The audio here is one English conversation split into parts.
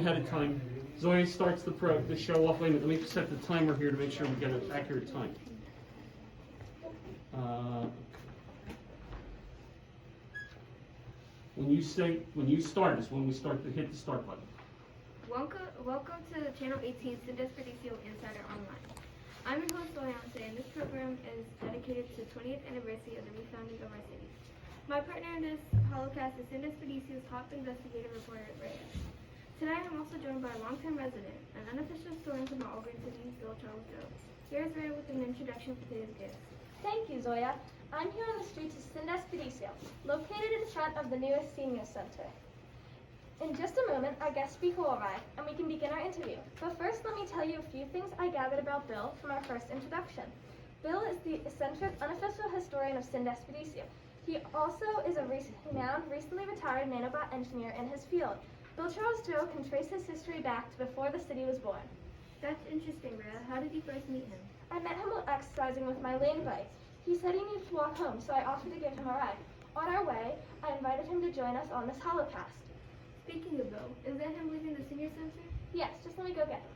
Ahead of time. Zoya starts the show off. Wait a minute, let me set the timer here to make sure we get an accurate time. When you start is when we start to hit the start button. Welcome to Channel 18 Sindesperdicio Insider Online. I'm your host, Zoyance, and this program is dedicated to the 20th anniversary of the refounding of our city. My partner in this holocast is Sindesperdicio's top investigative reporter, Reyes. Tonight I'm also joined by a longtime resident, an unofficial historian from our Auburn City, Bill Charles Joe. Here's Ray with an introduction for today's guest. Thank you, Zoya. I'm here on the streets of Sindespedicio, located in front of the newest senior center. In just a moment, our guest speaker will arrive, and we can begin our interview. But first, let me tell you a few things I gathered about Bill from our first introduction. Bill is the eccentric, unofficial historian of Sindespedicio. He also is a renowned, recently retired nanobot engineer in his field. Bill Charles Joe can trace his history back to before the city was born. That's interesting, Rhea. How did you first meet him? I met him while exercising with my lane bike. He said he needed to walk home, so I offered to give him a ride. On our way, I invited him to join us on this holocast. Speaking of Bill, is that him leaving the senior center? Yes, just let me go get him.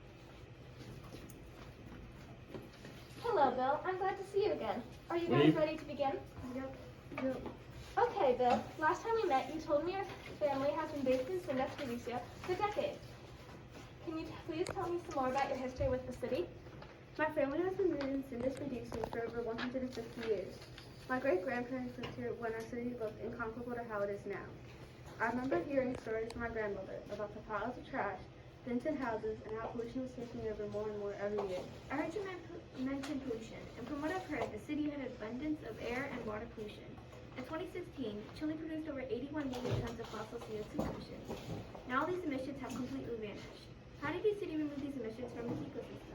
Hello, Bill. I'm glad to see you again. Are you guys ready to begin? Yep. Okay, Bill. Last time we met, you told me your family has been based in Sindespedicio for decades. Can you please tell me some more about your history with the city? My family has been living in Sindespedicio for over 150 years. My great-grandparents lived here when our city looked incomparable to how it is now. I remember hearing stories from my grandmother about the piles of trash, dented houses, and how pollution was taking over more and more every year. I heard you mention pollution, and from what I've heard, the city had an abundance of air and water pollution. In 2016, Chile produced over 81 million tons of fossil CO2 emissions. Now these emissions have completely vanished. How did your city remove these emissions from its ecosystem?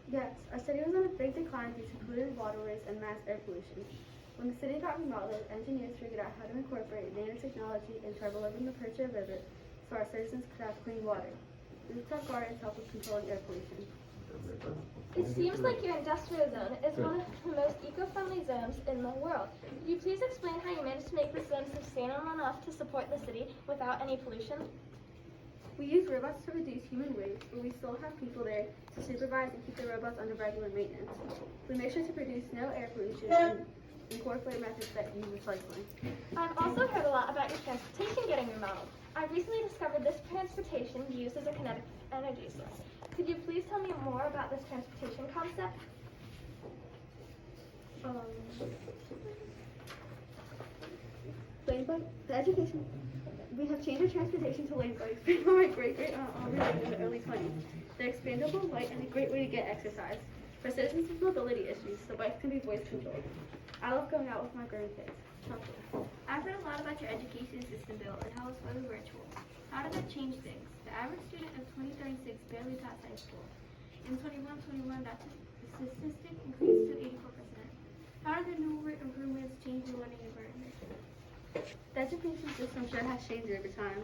Yes, our city was on a big decline due to polluted waterways and mass air pollution. When the city got remodeled, engineers figured out how to incorporate nanotechnology into our beloved Mapercha River so our citizens could have clean water. Rooftop gardens help with controlling air pollution. It seems like your industrial zone is one of the most eco-friendly zones in the world. Could you please explain how you managed to make this zone sustainable enough to support the city without any pollution? We use robots to reduce human waste, but we still have people there to supervise and keep the robots under regular maintenance. We make sure to produce no air pollution and incorporate methods that use recycling. I've also heard a lot about your transportation getting remodeled. I recently discovered this transportation used as a kinetic energy source. Could you please tell me more about this transportation concept? Lane bike, the education. We have changed our transportation to lane bikes based on my great-great-aunt in the early 20s. They're expandable, light, and a great way to get exercise. For citizens with mobility issues, the bike can be voice controlled. I love going out with my grandkids. I've heard a lot about your education system, Bill, and how it's fully virtual. How did that change things? The average student of 2036 barely passed high school. In 2121, that statistic increased to 84%. How did the new improvements change the learning environment? The education system sure has changed over time.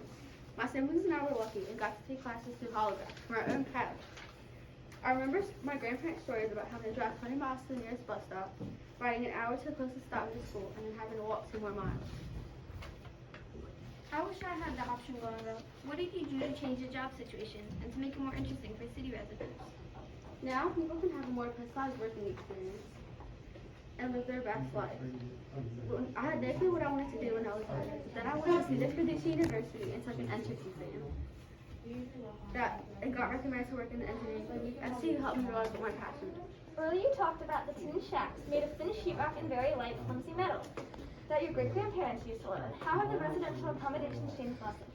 My siblings and I were lucky and got to take classes through holograph from our own couch. I remember my grandparents' stories about having to drive 20 miles to the nearest bus stop, riding an hour to the closest stop to school, and then having to walk 2 more miles. I wish I had the option growing up. What did you do to change the job situation and to make it more interesting for city residents? Now people can have a more personalized working experience and live their best life. I had no clue what I wanted to do when I was younger. Then I went to Sindespedicio University and took an entrance exam. And got recommended to work in the engineering field. SCU helped me realize what my passion is. Earlier you talked about the tin shacks made of thin sheetrock and very light, flimsy metal that your great-grandparents used to live in. How have the residential accommodations changed lesson?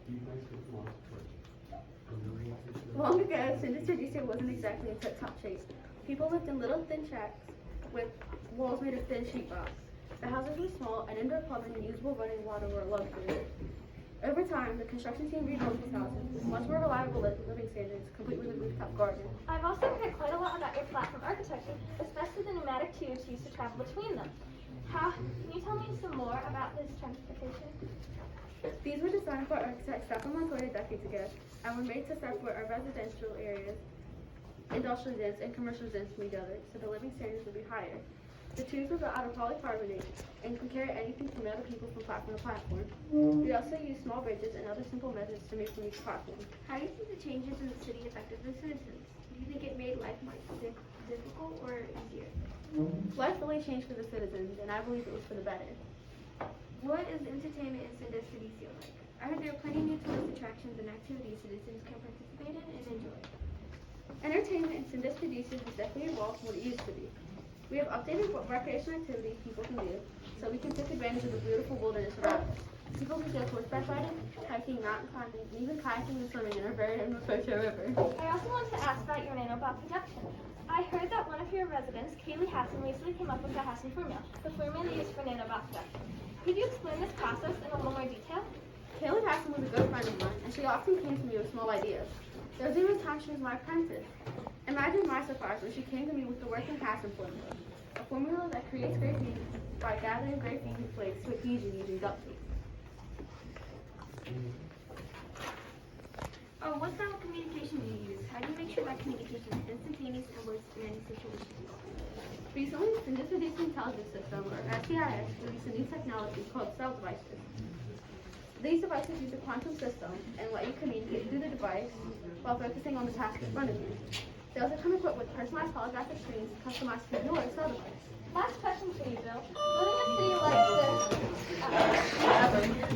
Long ago, Sindespedicio wasn't exactly in tip-top shape. People lived in little thin shacks with walls made of thin sheetrock. The houses were small, and indoor plumbing and usable running water were a luxury. Over time, the construction team rebuilt these houses with much more reliable living standards, complete with a rooftop garden. I've also heard quite a lot about your platform architecture, especially the pneumatic tubes used to travel between them. Can you tell me some more about this transportation? These were designed by architect Stefan Montoya decades ago, and were made to separate our residential areas, industrial zones, and commercial zones from each other, so the living standards would be higher. The tubes are built out of polycarbonate and can carry anything from other people from platform to platform. We also use small bridges and other simple methods to move from each platform. How do you think the changes in the city affected the citizens? Do you think it made life more difficult or easier? Life really changed for the citizens, and I believe it was for the better. What is entertainment in Senda Sedicio like? I heard there are plenty of new tourist attractions and activities citizens can participate in and enjoy. Entertainment in Senda Expeditions has definitely evolved from what it used to be. We have updated what recreational activities people can do, so we can take advantage of the beautiful wilderness around us. People can go horseback riding, hiking, mountain climbing, and even kayaking and swimming in our very own Mapocho River. I also want to ask about your nanobot production. I heard that one of your residents, Kaylee Hassan, recently came up with the Hassan formula, the formula used for nanobot production. Could you explain this process in a little more detail? Kaylee Hassan was a good friend of mine, and she often came to me with small ideas. There was even a time she was my apprentice. Imagine my surprise when she came to me with the working Hassan formula, a formula that creates graphene by gathering graphene flakes to adhesion using duct tape. What style of communication do you use? How do you make sure that communication is instantaneous and works in any situation? Recently, the Distributed Intelligence System, or SCIS, released a new technology called cell devices. These devices use a quantum system and let you communicate through the device while focusing on the task in front of you. They also come equipped with personalized holographic screens customized to your cell device. Last question for you, Bill. Living in a city like this,